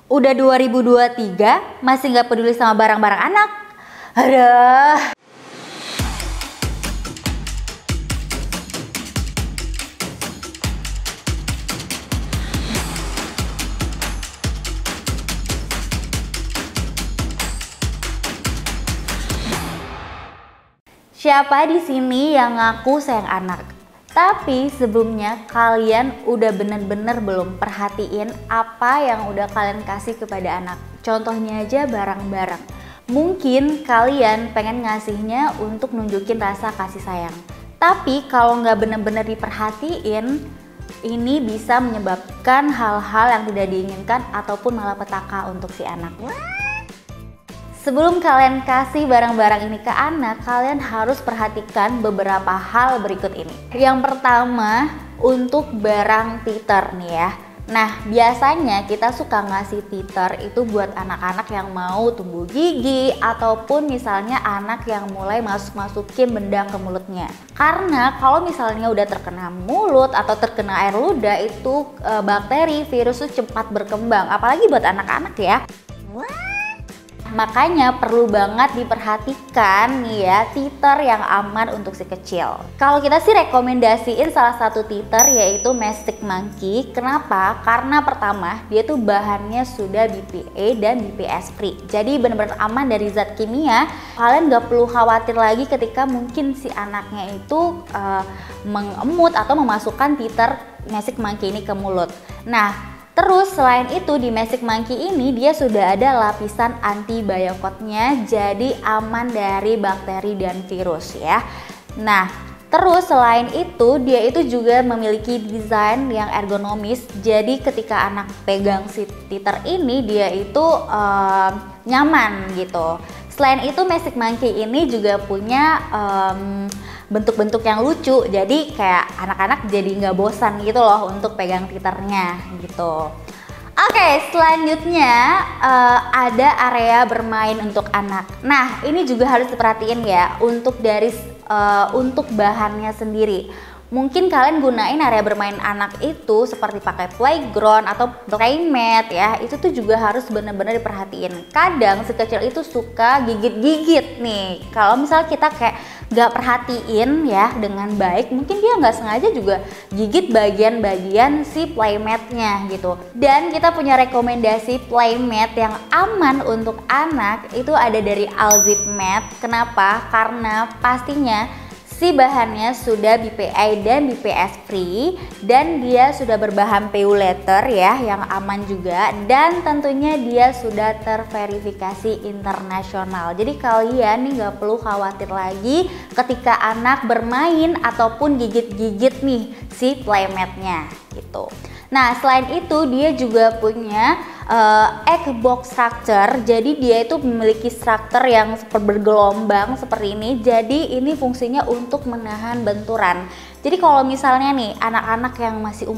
Udah 2023 masih nggak peduli sama barang-barang anak. Aduh. Siapa di sini yang ngaku sayang anak? Tapi sebelumnya kalian udah bener-bener belum perhatiin apa yang udah kalian kasih kepada anak. Contohnya aja barang-barang. Mungkin kalian pengen ngasihnya untuk nunjukin rasa kasih sayang. Tapi kalau nggak bener-bener diperhatiin, ini bisa menyebabkan hal-hal yang tidak diinginkan ataupun malapetaka untuk si anak. Sebelum kalian kasih barang-barang ini ke anak, kalian harus perhatikan beberapa hal berikut ini. Yang pertama, untuk barang teeter nih ya. Nah, biasanya kita suka ngasih teeter itu buat anak-anak yang mau tumbuh gigi ataupun misalnya anak yang mulai masukin benda ke mulutnya. Karena kalau misalnya udah terkena mulut atau terkena air ludah itu bakteri, virus itu cepat berkembang, apalagi buat anak-anak ya. Makanya perlu banget diperhatikan nih ya, teeter yang aman untuk si kecil. Kalau kita sih rekomendasiin salah satu teeter yaitu Mastic Monkey. Kenapa? Karena pertama dia tuh bahannya sudah BPA dan BPS free. Jadi benar-benar aman dari zat kimia. Kalian gak perlu khawatir lagi ketika mungkin si anaknya itu mengemut atau memasukkan teeter Mastic Monkey ini ke mulut. Nah, terus selain itu di Mastic Monkey ini dia sudah ada lapisan antibiotoknya, jadi aman dari bakteri dan virus ya. Nah, terus selain itu dia itu juga memiliki desain yang ergonomis, jadi ketika anak pegang si teeter ini dia itu nyaman gitu. Selain itu Mastic Monkey ini juga punya bentuk-bentuk yang lucu, jadi kayak anak-anak jadi nggak bosan gitu loh untuk pegang teeternya gitu. Oke, selanjutnya ada area bermain untuk anak. Nah, ini juga harus diperhatiin ya untuk untuk bahannya sendiri. Mungkin kalian gunain area bermain anak itu seperti pakai playground atau playmat ya, itu tuh juga harus benar-benar diperhatiin. Kadang si kecil itu suka gigit-gigit nih. Kalau misalnya kita kayak gak perhatiin ya dengan baik, mungkin dia nggak sengaja juga gigit bagian-bagian si playmatnya gitu. Dan kita punya rekomendasi playmat yang aman untuk anak itu ada dari Alzip-Mat. Kenapa? Karena pastinya si bahannya sudah BPA dan BPS free dan dia sudah berbahan PU leather ya yang aman juga, dan tentunya dia sudah terverifikasi internasional. Jadi kalian nih nggak perlu khawatir lagi ketika anak bermain ataupun gigit-gigit nih si playmatnya gitu. Nah, selain itu dia juga punya egg box structure. Jadi dia itu memiliki struktur yang bergelombang seperti ini. Jadi ini fungsinya untuk menahan benturan. Jadi kalau misalnya nih anak-anak yang masih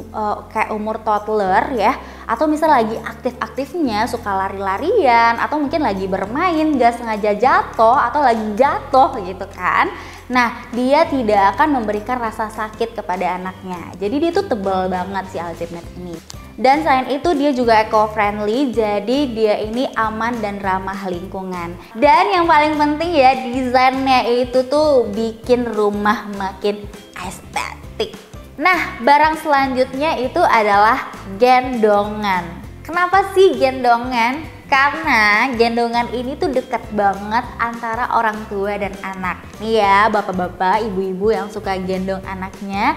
kayak umur toddler ya, atau misal lagi aktif-aktifnya suka lari-larian atau mungkin lagi bermain gak sengaja jatuh atau lagi jatuh gitu kan. Nah, dia tidak akan memberikan rasa sakit kepada anaknya. Jadi dia tuh tebal banget si Alzip-Mat ini. Dan selain itu dia juga eco-friendly, jadi dia ini aman dan ramah lingkungan. Dan yang paling penting ya, desainnya itu tuh bikin rumah makin estetik. Nah, barang selanjutnya itu adalah gendongan. Kenapa sih gendongan? Karena gendongan ini tuh deket banget antara orang tua dan anak. Nih ya bapak-bapak, ibu-ibu yang suka gendong anaknya,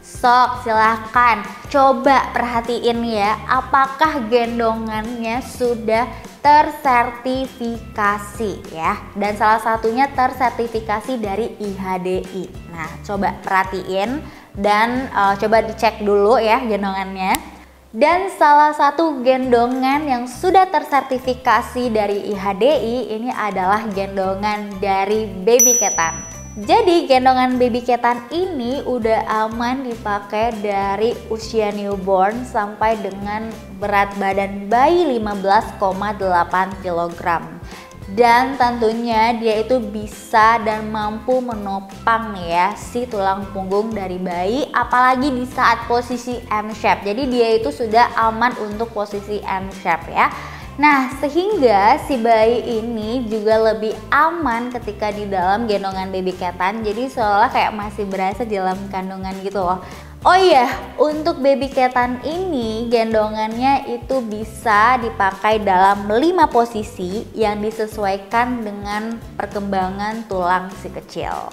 sok silahkan coba perhatiin ya, apakah gendongannya sudah tersertifikasi ya. Dan salah satunya tersertifikasi dari IHDI. Nah, coba perhatiin dan coba dicek dulu ya gendongannya. Dan salah satu gendongan yang sudah tersertifikasi dari IHDI ini adalah gendongan dari Baby Ketan. Jadi gendongan Baby Ketan ini udah aman dipakai dari usia newborn sampai dengan berat badan bayi 15,8 kg. Dan tentunya dia itu bisa dan mampu menopang nih ya si tulang punggung dari bayi, apalagi di saat posisi M shape. Jadi dia itu sudah aman untuk posisi M shape ya. Nah, sehingga si bayi ini juga lebih aman ketika di dalam gendongan baby Keten. Jadi seolah kayak masih berasa di dalam kandungan gitu loh. Oh iya, untuk baby Keten ini gendongannya itu bisa dipakai dalam 5 posisi yang disesuaikan dengan perkembangan tulang si kecil.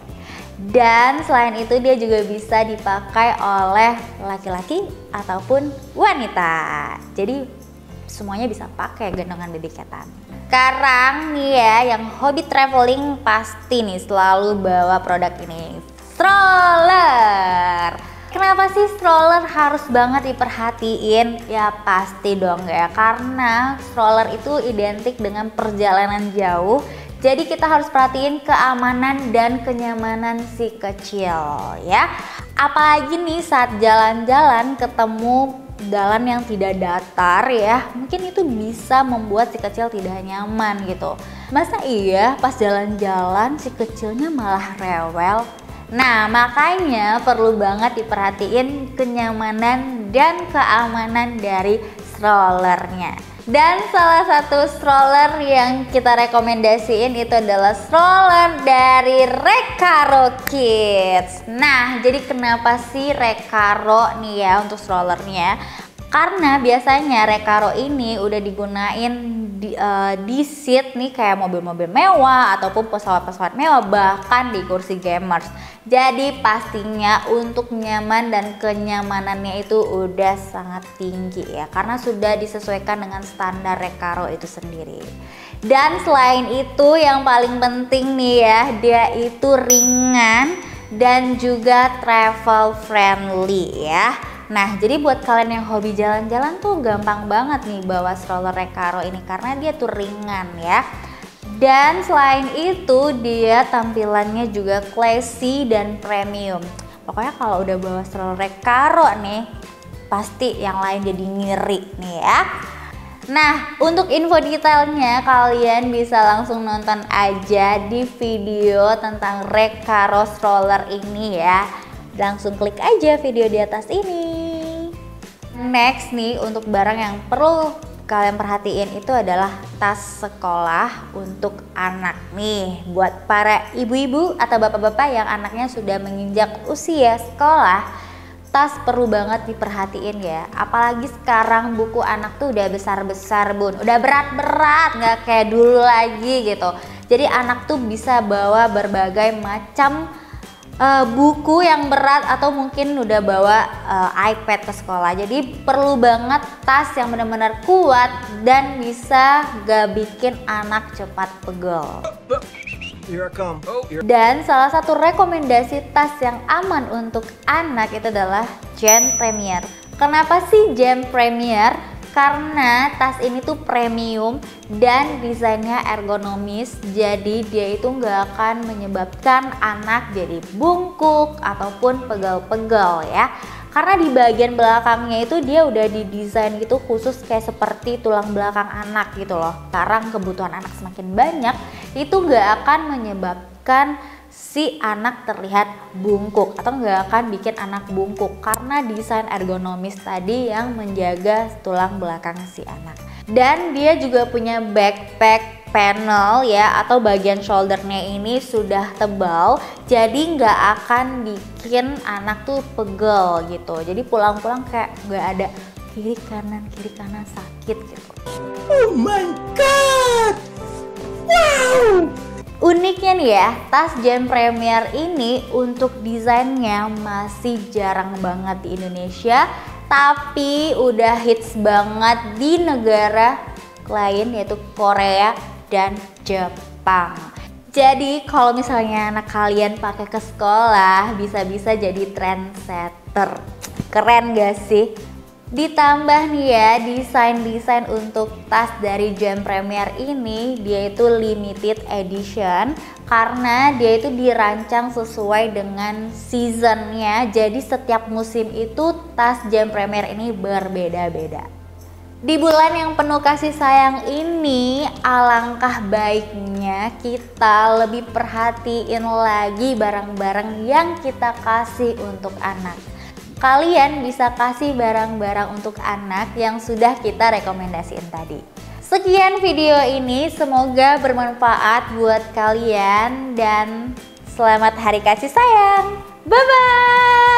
Dan selain itu dia juga bisa dipakai oleh laki-laki ataupun wanita. Jadi semuanya bisa pakai gendongan baby Keten. Sekarang nih ya, yang hobi traveling pasti nih selalu bawa produk ini, stroller. Kenapa sih stroller harus banget diperhatiin? Ya pasti dong ya, karena stroller itu identik dengan perjalanan jauh. Jadi kita harus perhatiin keamanan dan kenyamanan si kecil ya. Apalagi nih saat jalan-jalan ketemu jalan yang tidak datar ya, mungkin itu bisa membuat si kecil tidak nyaman gitu. Masa iya pas jalan-jalan si kecilnya malah rewel? Nah, makanya perlu banget diperhatiin kenyamanan dan keamanan dari strollernya. Dan salah satu stroller yang kita rekomendasiin itu adalah stroller dari Recaro Kids. Nah, jadi kenapa sih Recaro nih ya untuk strollernya? Karena biasanya Recaro ini udah digunain di seat nih kayak mobil-mobil mewah ataupun pesawat-pesawat mewah, bahkan di kursi gamers. Jadi pastinya untuk nyaman dan kenyamanannya itu udah sangat tinggi ya, karena sudah disesuaikan dengan standar Recaro itu sendiri. Dan selain itu yang paling penting nih ya, dia itu ringan dan juga travel friendly ya. Nah, jadi buat kalian yang hobi jalan-jalan tuh gampang banget nih bawa stroller Recaro ini karena dia tuh ringan ya. Dan selain itu dia tampilannya juga classy dan premium. Pokoknya kalau udah bawa stroller Recaro nih, pasti yang lain jadi ngiri nih ya. Nah, untuk info detailnya kalian bisa langsung nonton aja di video tentang Recaro stroller ini ya. Langsung klik aja video di atas ini. Next nih, untuk barang yang perlu kalian perhatiin itu adalah tas sekolah untuk anak nih. Buat para ibu-ibu atau bapak-bapak yang anaknya sudah menginjak usia sekolah, tas perlu banget diperhatiin ya. Apalagi sekarang buku anak tuh udah besar-besar bun, udah berat-berat, nggak kayak dulu lagi gitu. Jadi anak tuh bisa bawa berbagai macam buku yang berat atau mungkin udah bawa iPad ke sekolah. Jadi perlu banget tas yang benar-benar kuat dan bisa gak bikin anak cepat pegel. Dan salah satu rekomendasi tas yang aman untuk anak itu adalah Gen Premier. Kenapa sih Gen Premier? Karena tas ini tuh premium dan desainnya ergonomis, jadi dia itu nggak akan menyebabkan anak jadi bungkuk ataupun pegel-pegel ya. Karena di bagian belakangnya itu dia udah didesain gitu khusus kayak seperti tulang belakang anak gitu loh. Sekarang kebutuhan anak semakin banyak, itu nggak akan menyebabkan si anak terlihat bungkuk atau nggak akan bikin anak bungkuk karena desain ergonomis tadi yang menjaga tulang belakang si anak. Dan dia juga punya backpack panel ya, atau bagian shouldernya ini sudah tebal, jadi nggak akan bikin anak tuh pegel gitu. Jadi pulang-pulang kayak nggak ada kiri kanan sakit gitu. Oh my god, wow. Uniknya nih ya, tas Gen Premier ini untuk desainnya masih jarang banget di Indonesia, tapi udah hits banget di negara lain yaitu Korea dan Jepang. Jadi kalau misalnya anak kalian pakai ke sekolah bisa-bisa jadi trendsetter. Keren gak sih? Ditambah nih ya, desain-desain untuk tas dari Gen Premier ini dia itu limited edition karena dia itu dirancang sesuai dengan seasonnya. Jadi setiap musim itu tas Gen Premier ini berbeda-beda. Di bulan yang penuh kasih sayang ini, alangkah baiknya kita lebih perhatiin lagi barang-barang yang kita kasih untuk anak. Kalian bisa kasih barang-barang untuk anak yang sudah kita rekomendasiin tadi. Sekian video ini, semoga bermanfaat buat kalian dan selamat Hari Kasih Sayang. Bye-bye!